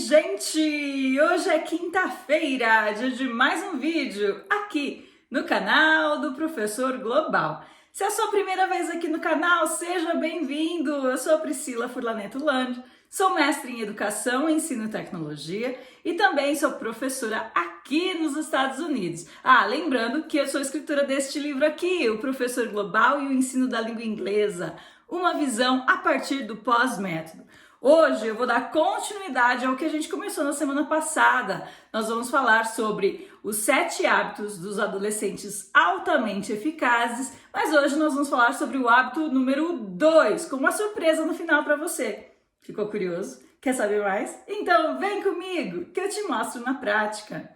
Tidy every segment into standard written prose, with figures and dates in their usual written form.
gente! Hoje é quinta-feira, dia de mais um vídeo aqui no canal do Professor Global. Se é a sua primeira vez aqui no canal, seja bem-vindo! Eu sou a Priscila Furlaneto Land, sou mestre em Educação, Ensino e Tecnologia e também sou professora aqui nos Estados Unidos. Lembrando que eu sou escritora deste livro aqui, O Professor Global e o Ensino da Língua Inglesa, uma visão a partir do pós-método. Hoje eu vou dar continuidade ao que a gente começou na semana passada. Nós vamos falar sobre os 7 hábitos dos adolescentes altamente eficazes, mas hoje nós vamos falar sobre o hábito número 2, com uma surpresa no final para você. Ficou curioso? Quer saber mais? Então vem comigo que eu te mostro na prática.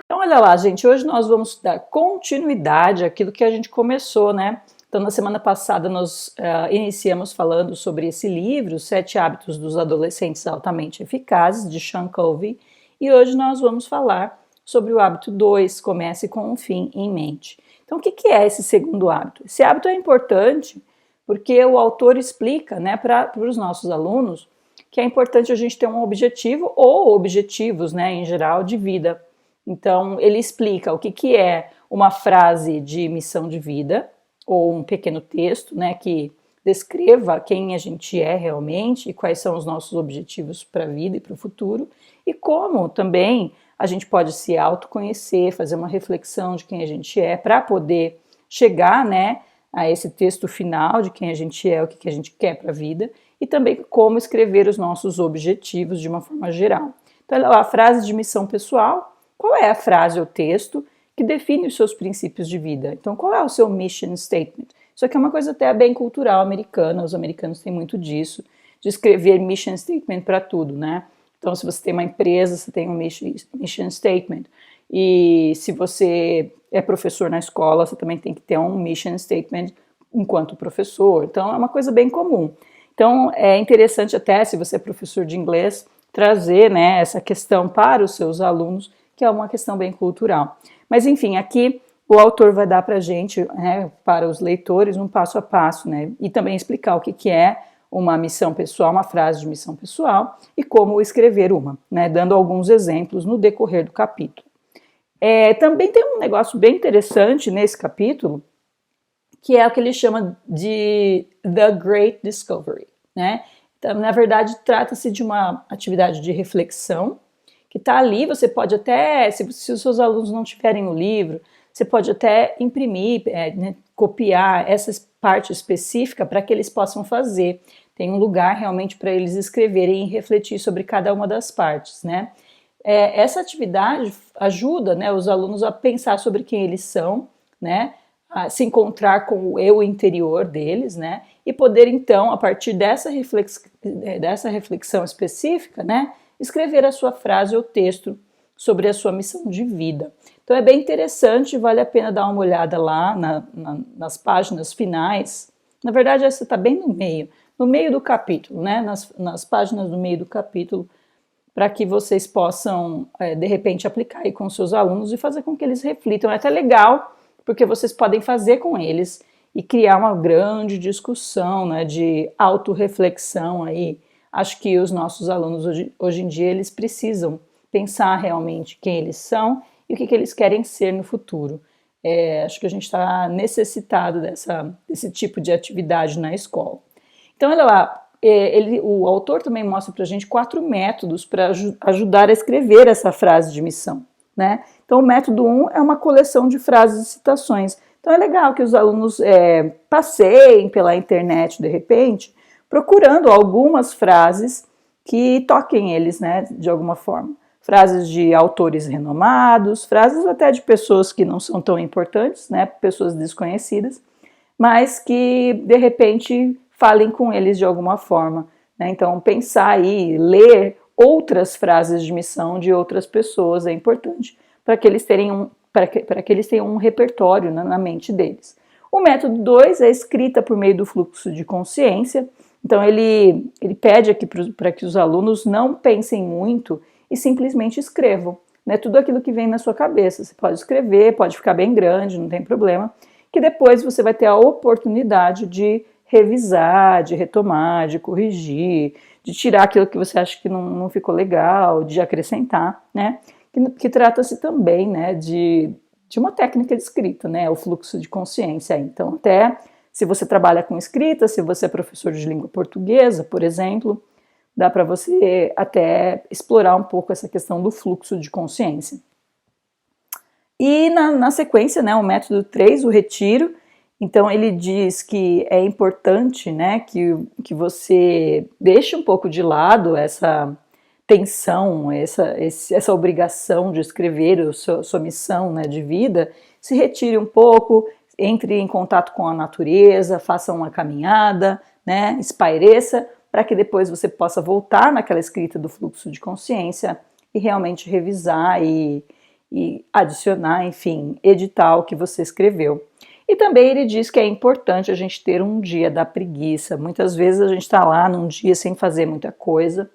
Olha lá, gente, hoje nós vamos dar continuidade àquilo que a gente começou, né? Então, na semana passada nós iniciamos falando sobre esse livro, Os 7 Hábitos dos Adolescentes Altamente Eficazes, de Sean Covey, e hoje nós vamos falar sobre o hábito 2, comece com um fim em mente. Então, o que é esse segundo hábito? Esse hábito é importante porque o autor explica, né, para os nossos alunos que é importante a gente ter um objetivo ou objetivos, né, em geral, de vida. Então, ele explica o que é uma frase de missão de vida, ou um pequeno texto, né, que descreva quem a gente é realmente e quais são os nossos objetivos para a vida e para o futuro, e como também a gente pode se autoconhecer, fazer uma reflexão de quem a gente é, para poder chegar, né, a esse texto final de quem a gente é, o que a gente quer para a vida, e também como escrever os nossos objetivos de uma forma geral. Então, a frase de missão pessoal. Qual é a frase ou texto que define os seus princípios de vida? Então, qual é o seu mission statement? Isso aqui é uma coisa até bem cultural americana, os americanos têm muito disso, de escrever mission statement para tudo, né? Então, se você tem uma empresa, você tem um mission statement. E se você é professor na escola, você também tem que ter um mission statement enquanto professor. Então, é uma coisa bem comum. Então, é interessante até, se você é professor de inglês, trazer, né, essa questão para os seus alunos, que é uma questão bem cultural. Mas, enfim, aqui o autor vai dar para a gente, né, para os leitores, um passo a passo, né, e também explicar o que é uma missão pessoal, uma frase de missão pessoal, e como escrever uma, né, dando alguns exemplos no decorrer do capítulo. Também tem um negócio bem interessante nesse capítulo, que é o que ele chama de The Great Discovery, né? Então, na verdade, trata-se de uma atividade de reflexão, que está ali, você pode até, se os seus alunos não tiverem o livro, você pode até imprimir, né, copiar essa parte específica para que eles possam fazer. Tem um lugar realmente para eles escreverem e refletir sobre cada uma das partes, né? Essa atividade ajuda, né, os alunos a pensar sobre quem eles são, né, a se encontrar com o eu interior deles, né, e poder então, a partir dessa reflexão específica, né, escrever a sua frase ou texto sobre a sua missão de vida. Então é bem interessante, vale a pena dar uma olhada lá nas páginas finais. Na verdade, essa está bem no meio do capítulo, né? Nas páginas do meio do capítulo, para que vocês possam, de repente, aplicar aí com seus alunos e fazer com que eles reflitam. É até legal, porque vocês podem fazer com eles e criar uma grande discussão, né, de autorreflexão aí. Acho que os nossos alunos hoje em dia, eles precisam pensar realmente quem eles são e o que eles querem ser no futuro. Acho que a gente está necessitado desse tipo de atividade na escola. Então, olha lá, o autor também mostra para a gente 4 métodos para ajudar a escrever essa frase de missão, né? Então, o método 1 é uma coleção de frases e citações. Então, é legal que os alunos passeiem pela internet, de repente, procurando algumas frases que toquem eles, né, de alguma forma. Frases de autores renomados, frases até de pessoas que não são tão importantes, né, pessoas desconhecidas, mas que, de repente, falem com eles de alguma forma, né? Então, pensar aí, ler outras frases de missão de outras pessoas é importante para que eles tenham um repertório, né, na mente deles. O método 2 é a escrita por meio do fluxo de consciência. Então, ele pede aqui para que os alunos não pensem muito e simplesmente escrevam. né, tudo aquilo que vem na sua cabeça. Você pode escrever, pode ficar bem grande, não tem problema, que depois você vai ter a oportunidade de revisar, de retomar, de corrigir, de tirar aquilo que você acha que não ficou legal, de acrescentar, né? Que trata-se também, né, de uma técnica de escrita, né, o fluxo de consciência. Então, até se você trabalha com escrita, se você é professor de língua portuguesa, por exemplo, dá para você até explorar um pouco essa questão do fluxo de consciência. E na sequência, né, o método 3, o retiro, então ele diz que é importante, né, que você deixe um pouco de lado essa tensão, essa obrigação de escrever a sua missão, né, de vida, se retire um pouco, entre em contato com a natureza, faça uma caminhada, né, espaireça, para que depois você possa voltar naquela escrita do fluxo de consciência e realmente revisar e adicionar, enfim, editar o que você escreveu. E também ele diz que é importante a gente ter um dia da preguiça. Muitas vezes a gente está lá num dia sem fazer muita coisa,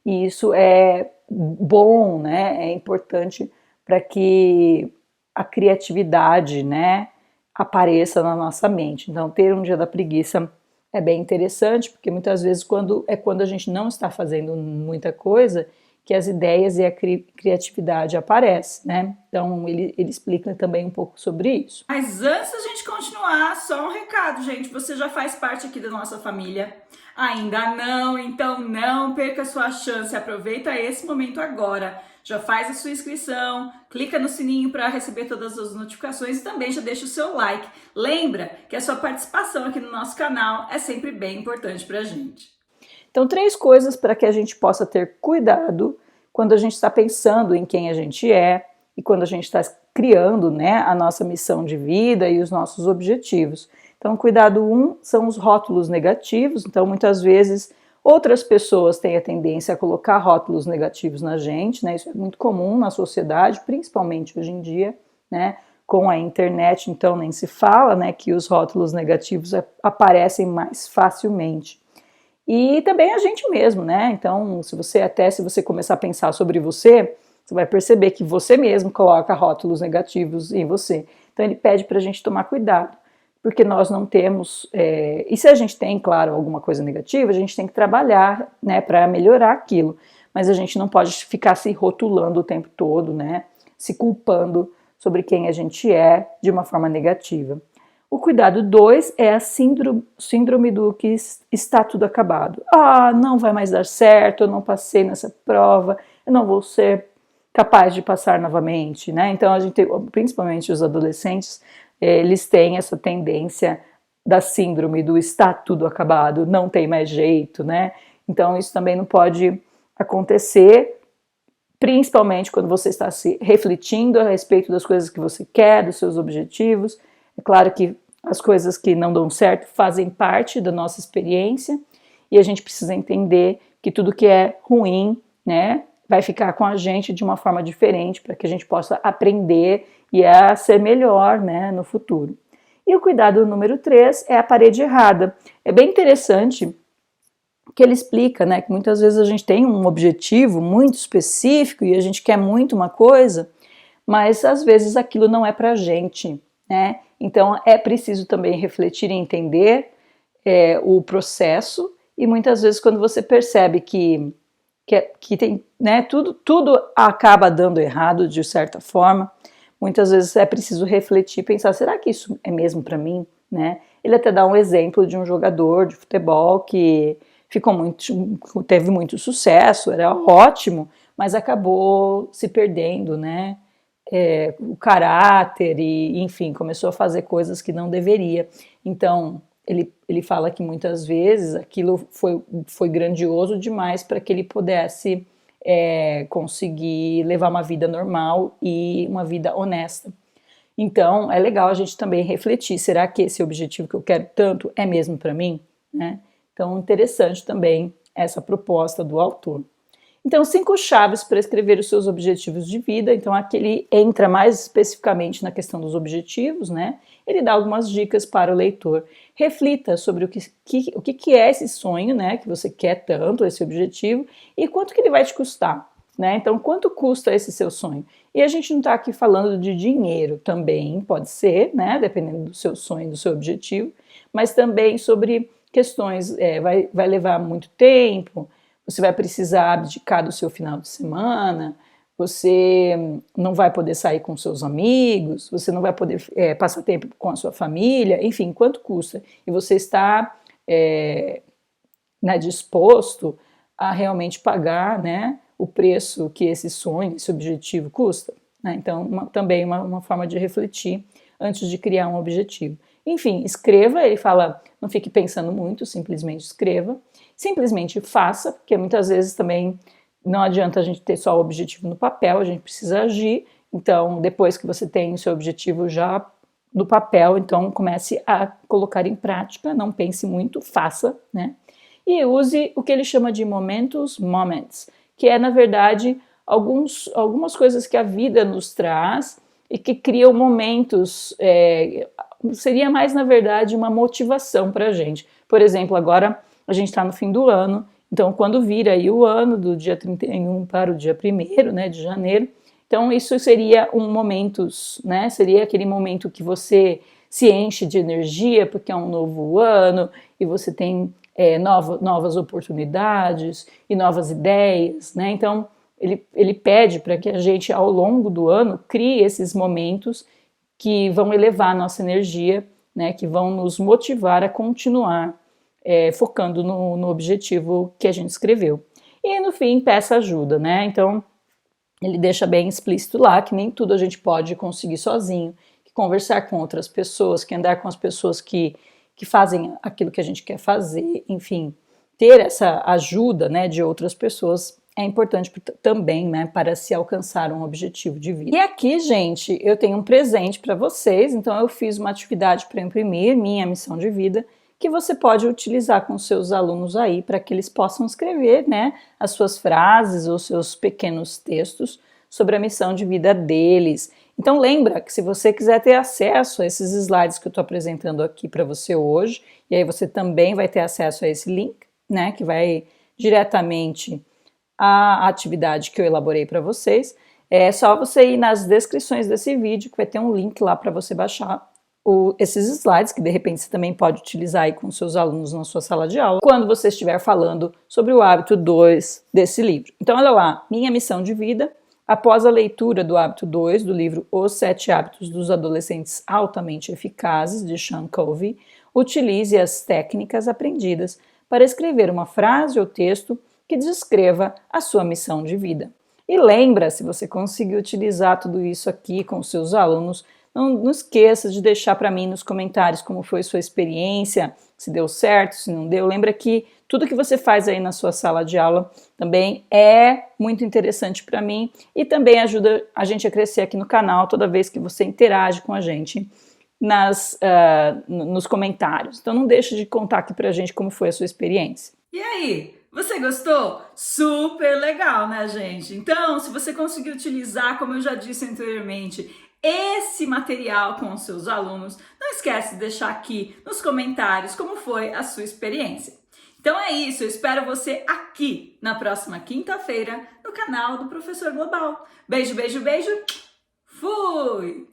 e isso é bom, né? É importante para que a criatividade, né, apareça na nossa mente. Então, ter um dia da preguiça é bem interessante, porque muitas vezes quando a gente não está fazendo muita coisa, que as ideias e a criatividade aparecem, né? Então ele explica também um pouco sobre isso. Mas antes da gente continuar, só um recado, gente. Você já faz parte aqui da nossa família? Ainda não? Então não perca a sua chance. Aproveita esse momento agora. Já faz a sua inscrição, clica no sininho para receber todas as notificações e também já deixa o seu like. Lembra que a sua participação aqui no nosso canal é sempre bem importante para a gente. Então, 3 coisas para que a gente possa ter cuidado quando a gente está pensando em quem a gente é e quando a gente está criando, né, a nossa missão de vida e os nossos objetivos. Então, cuidado 1 são os rótulos negativos. Então, muitas vezes, outras pessoas têm a tendência a colocar rótulos negativos na gente, né? Isso é muito comum na sociedade, principalmente hoje em dia, né? Com a internet, então, nem se fala, né, que os rótulos negativos aparecem mais facilmente. E também a gente mesmo, né? Então, se você começar a pensar sobre você, você vai perceber que você mesmo coloca rótulos negativos em você. Então, ele pede para a gente tomar cuidado, porque nós não temos. E se a gente tem, claro, alguma coisa negativa, a gente tem que trabalhar, né, para melhorar aquilo. Mas a gente não pode ficar se rotulando o tempo todo, né? Se culpando sobre quem a gente é de uma forma negativa. O cuidado 2 é a síndrome do que está tudo acabado. Ah, não vai mais dar certo, eu não passei nessa prova, eu não vou ser capaz de passar novamente, né? Então a gente, principalmente os adolescentes, eles têm essa tendência da síndrome do está tudo acabado, não tem mais jeito, né? Então isso também não pode acontecer, principalmente quando você está se refletindo a respeito das coisas que você quer, dos seus objetivos. É claro que as coisas que não dão certo fazem parte da nossa experiência e a gente precisa entender que tudo que é ruim, né, vai ficar com a gente de uma forma diferente para que a gente possa aprender e a ser melhor, né, no futuro. E o cuidado número 3 é a parede errada. É bem interessante que ele explica, né, que muitas vezes a gente tem um objetivo muito específico e a gente quer muito uma coisa, mas às vezes aquilo não é para a gente, né? Então é preciso também refletir e entender o processo, e muitas vezes quando você percebe que tem, né, tudo acaba dando errado de certa forma, muitas vezes é preciso refletir, pensar, será que isso é mesmo para mim? Né? Ele até dá um exemplo de um jogador de futebol que teve muito sucesso, era ótimo, mas acabou se perdendo, né? O caráter e, enfim, começou a fazer coisas que não deveria. Então, ele fala que muitas vezes aquilo foi grandioso demais para que ele pudesse conseguir levar uma vida normal e uma vida honesta. Então, é legal a gente também refletir, será que esse objetivo que eu quero tanto é mesmo para mim? Né? Então, interessante também essa proposta do autor. Então, 5 chaves para escrever os seus objetivos de vida. Então, aqui ele entra mais especificamente na questão dos objetivos, né? Ele dá algumas dicas para o leitor. Reflita sobre o que é esse sonho, né? Que você quer tanto, esse objetivo, e quanto que ele vai te custar, né? Então, quanto custa esse seu sonho? E a gente não está aqui falando de dinheiro também, pode ser, né, dependendo do seu sonho, do seu objetivo, mas também sobre questões, vai levar muito tempo, você vai precisar abdicar do seu final de semana, você não vai poder sair com seus amigos, você não vai poder passar tempo com a sua família, enfim, quanto custa? E você está né, disposto a realmente pagar, né, o preço que esse sonho, esse objetivo custa? Né? Então, também uma forma de refletir antes de criar um objetivo. Enfim, escreva, ele fala, não fique pensando muito, simplesmente escreva, simplesmente faça, porque muitas vezes também não adianta a gente ter só o objetivo no papel, a gente precisa agir. Então, depois que você tem o seu objetivo já no papel, então comece a colocar em prática, não pense muito, faça, né? E use o que ele chama de moments, que é, na verdade, algumas coisas que a vida nos traz e que criam momentos, seria mais, na verdade, uma motivação para a gente. Por exemplo, agora a gente está no fim do ano, então quando vira aí o ano, do dia 31 para o dia 1º, né, de janeiro, então isso seria um momentos, né, seria aquele momento que você se enche de energia, porque é um novo ano, e você tem novas oportunidades e novas ideias, né, então ele pede para que a gente, ao longo do ano, crie esses momentos que vão elevar a nossa energia, né, que vão nos motivar a continuar focando no objetivo que a gente escreveu. E no fim, peça ajuda, né? Então, ele deixa bem explícito lá que nem tudo a gente pode conseguir sozinho, que conversar com outras pessoas, que andar com as pessoas que fazem aquilo que a gente quer fazer, enfim, ter essa ajuda, né, de outras pessoas é importante também, né, para se alcançar um objetivo de vida. E aqui, gente, eu tenho um presente para vocês, então eu fiz uma atividade para imprimir, minha missão de vida, que você pode utilizar com seus alunos aí para que eles possam escrever, né, as suas frases ou seus pequenos textos sobre a missão de vida deles. Então lembra que se você quiser ter acesso a esses slides que eu estou apresentando aqui para você hoje, e aí você também vai ter acesso a esse link, né, que vai diretamente à atividade que eu elaborei para vocês, é só você ir nas descrições desse vídeo que vai ter um link lá para você baixar esses slides, que de repente você também pode utilizar aí com seus alunos na sua sala de aula, quando você estiver falando sobre o hábito 2 desse livro. Então olha lá, minha missão de vida, após a leitura do hábito 2 do livro Os 7 Hábitos dos Adolescentes Altamente Eficazes, de Sean Covey, utilize as técnicas aprendidas para escrever uma frase ou texto que descreva a sua missão de vida. E lembra, se você conseguir utilizar tudo isso aqui com os seus alunos, não esqueça de deixar para mim nos comentários como foi sua experiência, se deu certo, se não deu. Lembra que tudo que você faz aí na sua sala de aula também é muito interessante para mim e também ajuda a gente a crescer aqui no canal toda vez que você interage com a gente nos comentários. Então não deixe de contar aqui para a gente como foi a sua experiência. E aí, você gostou? Super legal, né, gente? Então, se você conseguir utilizar, como eu já disse anteriormente, esse material com os seus alunos, não esquece de deixar aqui nos comentários como foi a sua experiência. Então é isso, eu espero você aqui na próxima quinta-feira no canal do Professor Global. Beijo, beijo, beijo. Fui!